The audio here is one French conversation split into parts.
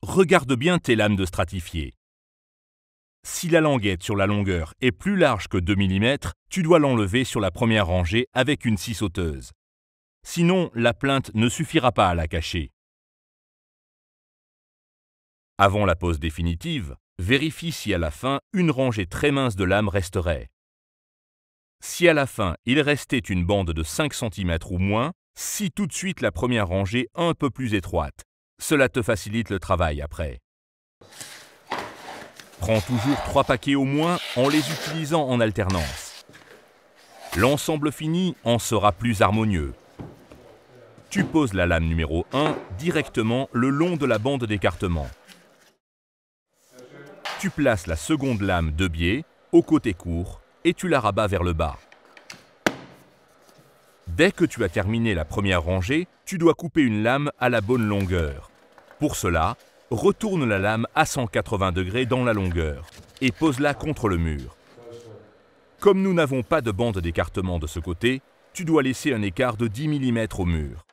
regarde bien tes lames de stratifié. Si la languette sur la longueur est plus large que 2 mm, tu dois l'enlever sur la première rangée avec une scie sauteuse. Sinon, la plinthe ne suffira pas à la cacher. Avant la pose définitive, vérifie si à la fin, une rangée très mince de lames resterait. Si à la fin, il restait une bande de 5 cm ou moins, scie tout de suite la première rangée un peu plus étroite. Cela te facilite le travail après. Prends toujours 3 paquets au moins en les utilisant en alternance. L'ensemble fini en sera plus harmonieux. Tu poses la lame numéro 1 directement le long de la bande d'écartement. Tu places la seconde lame de biais au côté court et tu la rabats vers le bas. Dès que tu as terminé la première rangée, tu dois couper une lame à la bonne longueur. Pour cela, retourne la lame à 180 degrés dans la longueur et pose-la contre le mur. Comme nous n'avons pas de bande d'écartement de ce côté, tu dois laisser un écart de 10 mm au mur.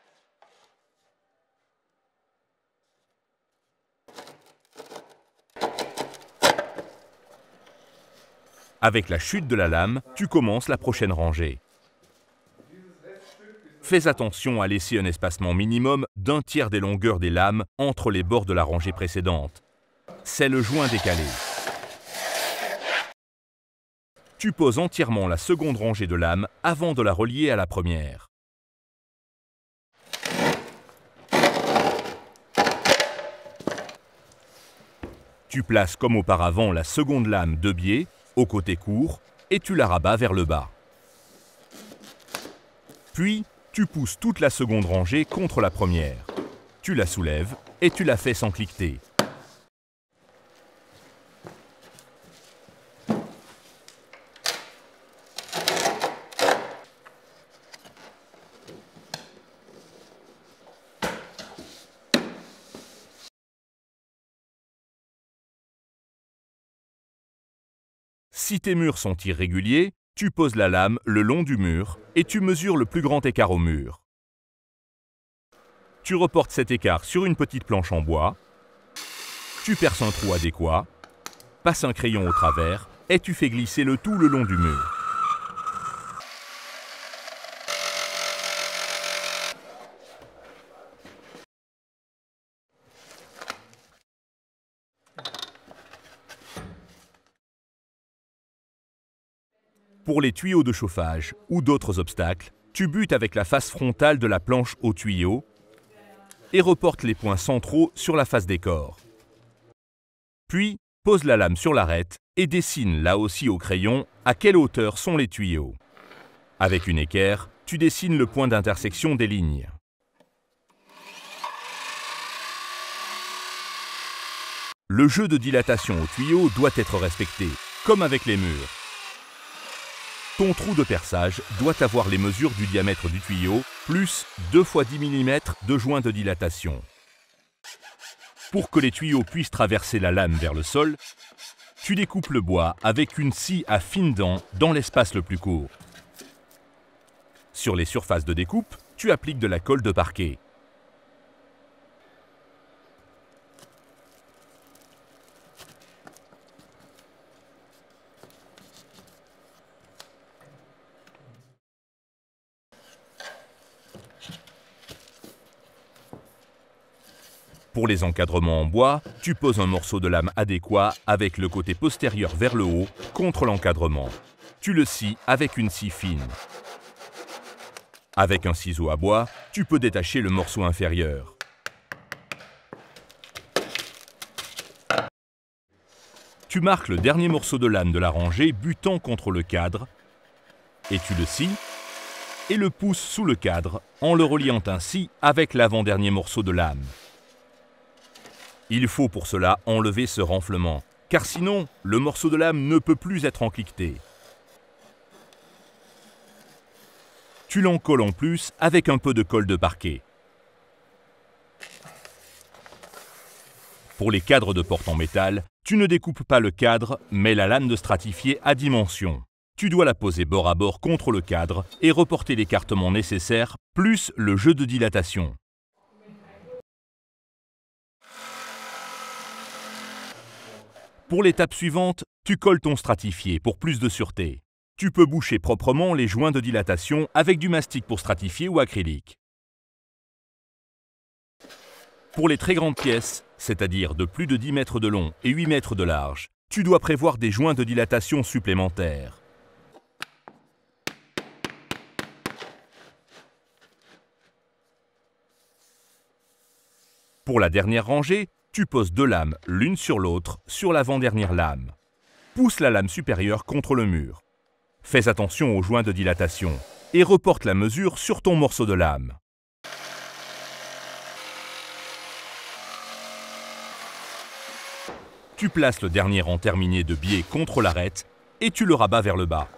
Avec la chute de la lame, tu commences la prochaine rangée. Fais attention à laisser un espacement minimum d'un tiers des longueurs des lames entre les bords de la rangée précédente. C'est le joint décalé. Tu poses entièrement la seconde rangée de lames avant de la relier à la première. Tu places comme auparavant la seconde lame de biais au côté court et tu la rabats vers le bas. Puis, tu pousses toute la seconde rangée contre la première. Tu la soulèves et tu la fais sans cliqueter. Si tes murs sont irréguliers, tu poses la lame le long du mur et tu mesures le plus grand écart au mur. Tu reportes cet écart sur une petite planche en bois, tu perces un trou adéquat, passes un crayon au travers et tu fais glisser le tout le long du mur. Pour les tuyaux de chauffage ou d'autres obstacles, tu butes avec la face frontale de la planche au tuyau et reportes les points centraux sur la face des corps. Puis, pose la lame sur l'arête et dessine là aussi au crayon à quelle hauteur sont les tuyaux. Avec une équerre, tu dessines le point d'intersection des lignes. Le jeu de dilatation au tuyau doit être respecté, comme avec les murs. Ton trou de perçage doit avoir les mesures du diamètre du tuyau, plus 2 × 10 mm de joint de dilatation. Pour que les tuyaux puissent traverser la lame vers le sol, tu découpes le bois avec une scie à fines dents dans l'espace le plus court. Sur les surfaces de découpe, tu appliques de la colle de parquet. Pour les encadrements en bois, tu poses un morceau de lame adéquat avec le côté postérieur vers le haut contre l'encadrement. Tu le scies avec une scie fine. Avec un ciseau à bois, tu peux détacher le morceau inférieur. Tu marques le dernier morceau de lame de la rangée butant contre le cadre et tu le scies et le pousses sous le cadre en le reliant ainsi avec l'avant-dernier morceau de lame. Il faut pour cela enlever ce renflement, car sinon, le morceau de lame ne peut plus être encliqueté. Tu l'encolles en plus avec un peu de colle de parquet. Pour les cadres de porte en métal, tu ne découpes pas le cadre, mais la lame de stratifié à dimension. Tu dois la poser bord à bord contre le cadre et reporter l'écartement nécessaire, plus le jeu de dilatation. Pour l'étape suivante, tu colles ton stratifié pour plus de sûreté. Tu peux boucher proprement les joints de dilatation avec du mastic pour stratifier ou acrylique. Pour les très grandes pièces, c'est-à-dire de plus de 10 mètres de long et 8 mètres de large, tu dois prévoir des joints de dilatation supplémentaires. Pour la dernière rangée, tu poses 2 lames l'une sur l'autre sur l'avant-dernière lame. Pousse la lame supérieure contre le mur. Fais attention aux joints de dilatation et reporte la mesure sur ton morceau de lame. Tu places le dernier rang terminé de biais contre l'arête et tu le rabats vers le bas.